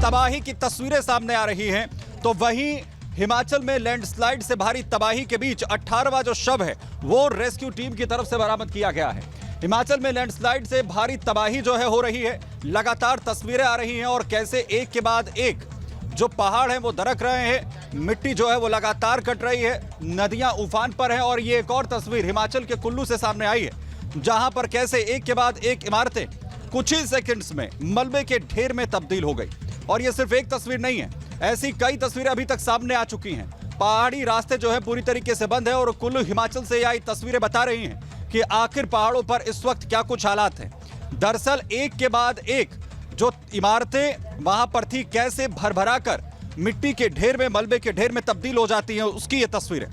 तबाही की तस्वीरें सामने आ रही हैं, तो वहीं हिमाचल में लैंडस्लाइड से भारी तबाही के बीच 18वां जो शव है वो रेस्क्यू टीम की तरफ से बरामद किया गया है। हिमाचल में लैंडस्लाइड से भारी तबाही जो है हो रही है, लगातार तस्वीरें आ रही हैं और कैसे एक के बाद एक जो पहाड़ हैं वो दरक रहे हैं, मिट्टी जो है वो लगातार कट रही है, नदियां उफान पर हैं। और ये एक और तस्वीर हिमाचल के कुल्लू से सामने आई है, जहां पर कैसे एक के बाद एक इमारतें कुछ ही सेकंड्स में मलबे के ढेर में तब्दील हो गई। और ये सिर्फ एक तस्वीर नहीं है, ऐसी कई तस्वीरें अभी तक सामने आ चुकी हैं। पहाड़ी रास्ते जो है पूरी तरीके से बंद है और कुल्लू हिमाचल से आई तस्वीरें बता रही हैं कि आखिर पहाड़ों पर इस वक्त क्या कुछ हालात हैं। दरअसल एक के बाद एक जो इमारतें वहां पर थी कैसे भरभरा कर मिट्टी के ढेर में, मलबे के ढेर में तब्दील हो जाती हैं, उसकी ये तस्वीरें।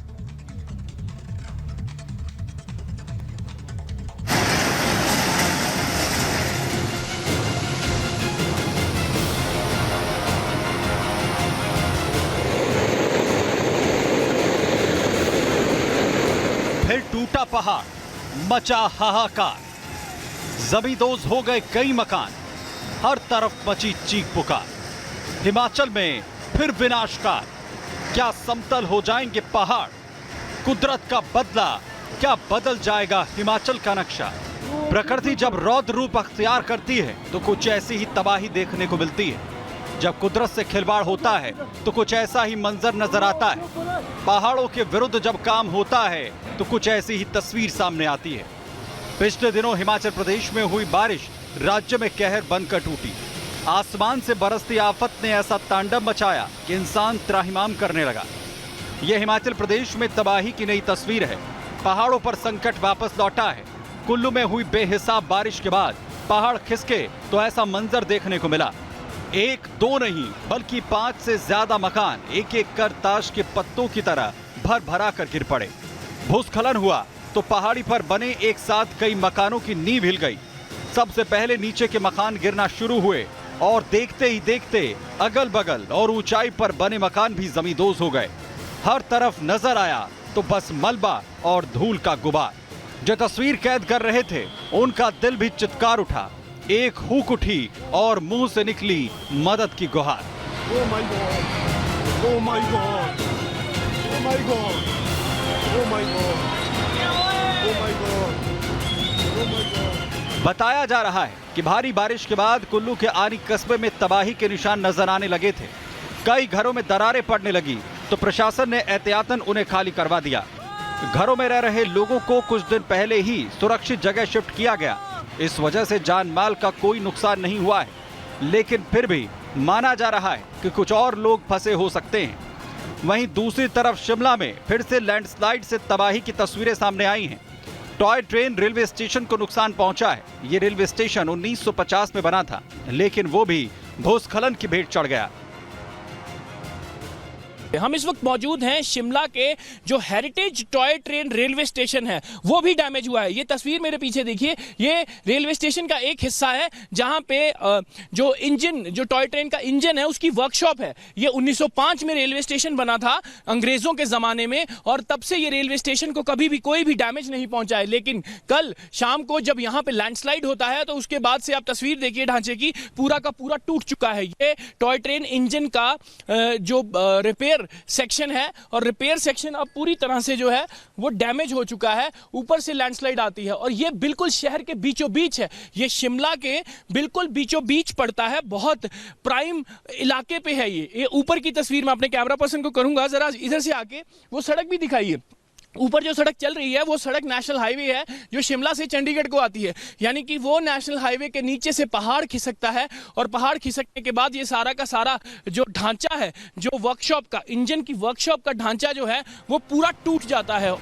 फिर टूटा पहाड़, मचा हाहाकार, जमींदोज हो गए कई मकान, हर तरफ मची चीख पुकार। हिमाचल में फिर विनाशकार, क्या समतल हो जाएंगे पहाड़? कुदरत का बदला, क्या बदल जाएगा हिमाचल का नक्शा? प्रकृति जब रौद्र रूप अख्तियार करती है तो कुछ ऐसी ही तबाही देखने को मिलती है। जब कुदरत से खिलवाड़ होता है तो कुछ ऐसा ही मंजर नजर आता है। पहाड़ों के विरुद्ध जब काम होता है तो कुछ ऐसी ही तस्वीर सामने आती है। पिछले दिनों हिमाचल प्रदेश में हुई बारिश राज्य में कहर बनकर टूटी। आसमान से बरसती आफत ने ऐसा तांडव मचाया कि इंसान त्राहिमाम करने लगा। यह हिमाचल प्रदेश में तबाही की नई तस्वीर है। पहाड़ों पर संकट वापस लौटा है। कुल्लू में हुई बेहिसाब बारिश के बाद पहाड़ खिसके तो ऐसा मंजर देखने को मिला। एक दो नहीं बल्कि 5 से ज्यादा मकान एक एक कर ताश के पत्तों की तरह भर भरा कर गिर पड़े। भूस्खलन हुआ तो पहाड़ी पर बने एक साथ कई मकानों की नींव हिल गई। सबसे पहले नीचे के मकान गिरना शुरू हुए और देखते ही देखते अगल बगल और ऊंचाई पर बने मकान भी जमींदोज हो गए। हर तरफ नजर आया तो बस मलबा और धूल का गुबार। जो तस्वीर कैद कर रहे थे उनका दिल भी चित्कार उठा। एक हूक उठी और मुंह से निकली मदद की गुहार। Oh my God! Oh my God! Oh my God! Oh my God! Oh my God! Oh my God! बताया जा रहा है कि भारी बारिश के बाद कुल्लू के आनी कस्बे में तबाही के निशान नजर आने लगे थे। कई घरों में दरारें पड़ने लगी तो प्रशासन ने एहतियातन उन्हें खाली करवा दिया। घरों में रह रहे लोगों को कुछ दिन पहले ही सुरक्षित जगह शिफ्ट किया गया। इस वजह से जान माल का कोई नुकसान नहीं हुआ है, लेकिन फिर भी माना जा रहा है कि कुछ और लोग फंसे हो सकते हैं। वहीं दूसरी तरफ शिमला में फिर से लैंडस्लाइड से तबाही की तस्वीरें सामने आई हैं। टॉय ट्रेन रेलवे स्टेशन को नुकसान पहुंचा है। ये रेलवे स्टेशन 1950 में बना था, लेकिन वो भी भूस्खलन की भेंट चढ़ गया। हम इस वक्त मौजूद हैं शिमला के जो heritage toy train railway station है वो भी डैमेज हुआ है। ये तस्वीर मेरे पीछे देखिए, ये रेलवे स्टेशन का एक हिस्सा है जहां पे जो इंजन, जो टॉय ट्रेन का इंजन है उसकी वर्कशॉप है। ये 1905 में रेलवे स्टेशन बना था अंग्रेजों के जमाने में और तब से ये रेलवे स्टेशन को कभी भी कोई भी डैमेज नहीं पहुंचा है। लेकिन कल शाम को जब यहाँ पे लैंडस्लाइड होता है तो उसके बाद से आप तस्वीर देखिए ढांचे की, पूरा का पूरा टूट चुका है। ये टॉय ट्रेन इंजन का जो रिपेयर सेक्शन है और रिपेयर सेक्शन अब पूरी तरह से जो है वो डैमेज हो चुका है। ऊपर से लैंडस्लाइड आती है और ये बिल्कुल शहर के बीचों बीच है। ये शिमला के बिल्कुल बीचों बीच पड़ता है, बहुत प्राइम इलाके पे है। ये ऊपर की तस्वीर मैं अपने कैमरा पर्सन को करूंगा, जरा इधर से आके वो सड़क भी दिखाइए। ऊपर जो सड़क चल रही है वो सड़क नेशनल हाईवे है जो शिमला से चंडीगढ़ को आती है। यानी कि वो नेशनल हाईवे के नीचे से पहाड़ खिसकता है और पहाड़ खिसकने के बाद ये सारा का सारा जो ढांचा है, जो वर्कशॉप का, इंजन की वर्कशॉप का ढांचा जो है वो पूरा टूट जाता है।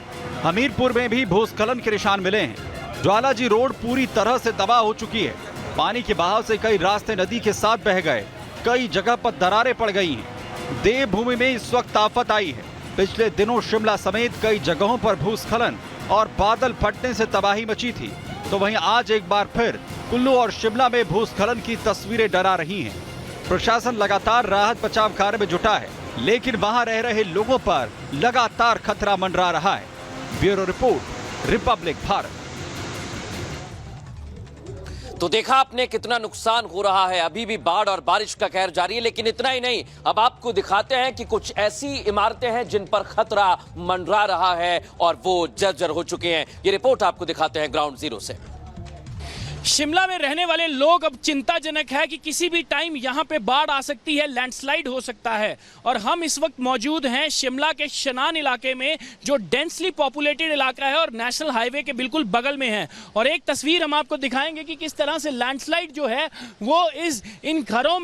हमीरपुर में भी भूस्खलन के निशान मिले हैं। ज्वालाजी रोड पूरी तरह से तबाह हो चुकी है। पानी के बहाव से कई रास्ते नदी के साथ बह गए, कई जगह पर दरारें पड़ गई हैं। देवभूमि में इस वक्त आफत आई है। पिछले दिनों शिमला समेत कई जगहों पर भूस्खलन और बादल फटने से तबाही मची थी, तो वहीं आज एक बार फिर कुल्लू और शिमला में भूस्खलन की तस्वीरें डरा रही हैं। प्रशासन लगातार राहत बचाव कार्य में जुटा है, लेकिन वहां रह रहे लोगों पर लगातार खतरा मंडरा रहा है। Bureau report, Republic Bharat. तो देखा आपने कितना नुकसान हो रहा है। अभी भी बाढ़ और बारिश का कहर जारी है, लेकिन इतना ही नहीं, अब आपको दिखाते हैं कि कुछ ऐसी इमारतें हैं जिन पर खतरा मंडरा रहा है और वो जर्जर हो चुके हैं। ये रिपोर्ट आपको दिखाते हैं ग्राउंड जीरो से। शिमला में रहने वाले लोग अब चिंताजनक है कि किसी भी टाइम यहां पे बाढ़ आ सकती है, लैंडस्लाइड हो सकता है। और हम इस वक्त मौजूद हैं शिमला के शनान इलाके में, जो डेंसली पॉपुलेटेड इलाका है और नेशनल हाईवे के बिल्कुल बगल में है। और एक तस्वीर हम आपको दिखाएंगे कि किस तरह से लैंडस्लाइड जो है वो इन घरों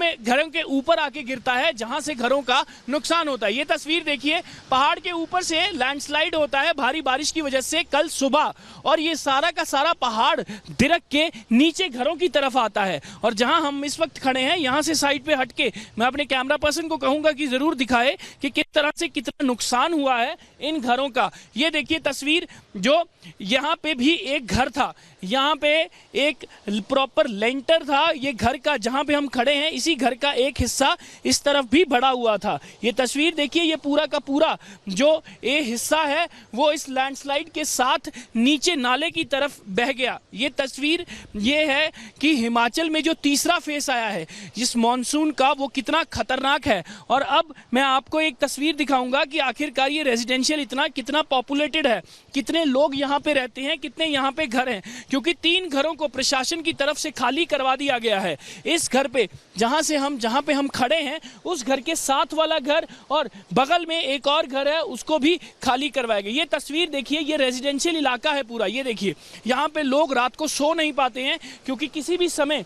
के ऊपर आके गिरता है, जहां से घरों का नुकसान होता है। ये तस्वीर देखिए, पहाड़ के ऊपर से लैंडस्लाइड होता है भारी बारिश की वजह से कल सुबह, और ये सारा का सारा पहाड़ दिरक के नीचे घरों की तरफ आता है। और जहां हम इस वक्त खड़े हैं, यहां से साइड पे हटके मैं अपने कैमरा पर्सन को कहूंगा कि जरूर दिखाए कि किस तरह से कितना नुकसान हुआ है इन घरों का। ये देखिए तस्वीर, जो यहां पे भी एक घर था, यहां पे एक प्रॉपर लेंटर था ये घर का, जहां पे हम खड़े हैं इसी घर का एक हिस्सा इस तरफ भी बढ़ा हुआ था। ये तस्वीर देखिए, ये पूरा का पूरा जो ये हिस्सा है वो इस लैंडस्लाइड के साथ नीचे नाले की तरफ बह गया। ये तस्वीर ये है कि हिमाचल में जो तीसरा फेस आया है जिस मॉनसून का, वो कितना खतरनाक है। और अब मैं आपको एक तस्वीर दिखाऊंगा कि आखिरकार ये रेजिडेंशियल कितना पॉपुलेटेड है, कितने लोग यहाँ पे रहते हैं, कितने यहाँ पे घर हैं। क्योंकि 3 घरों को प्रशासन की तरफ से खाली करवा दिया गया है। इस घर पे जहाँ पे हम खड़े हैं, उस घर के साथ वाला घर और बगल में एक और घर है, उसको भी खाली करवाया गया। ये तस्वीर देखिए, ये रेजिडेंशियल इलाका है पूरा। ये देखिए, यहाँ पे लोग रात को सो नहीं पाते हैं क्योंकि किसी भी समय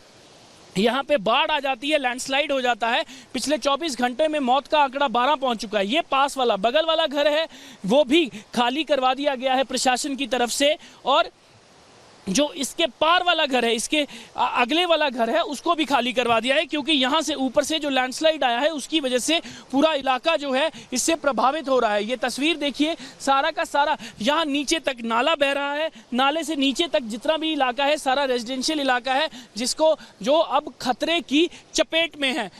यहाँ पे बाढ़ आ जाती है, लैंडस्लाइड हो जाता है। पिछले 24 घंटे में मौत का आंकड़ा 12 पहुंच चुका है। ये पास वाला बगल वाला घर है, वो भी खाली करवा दिया गया है प्रशासन की तरफ से। और जो इसके पार वाला घर है, इसके अगले वाला घर है, उसको भी खाली करवा दिया है, क्योंकि यहाँ से ऊपर से जो लैंडस्लाइड आया है उसकी वजह से पूरा इलाका जो है इससे प्रभावित हो रहा है। ये तस्वीर देखिए, सारा का सारा यहाँ नीचे तक नाला बह रहा है, नाले से नीचे तक जितना भी इलाका है सारा रेजिडेंशियल इलाका है, जो अब खतरे की चपेट में है।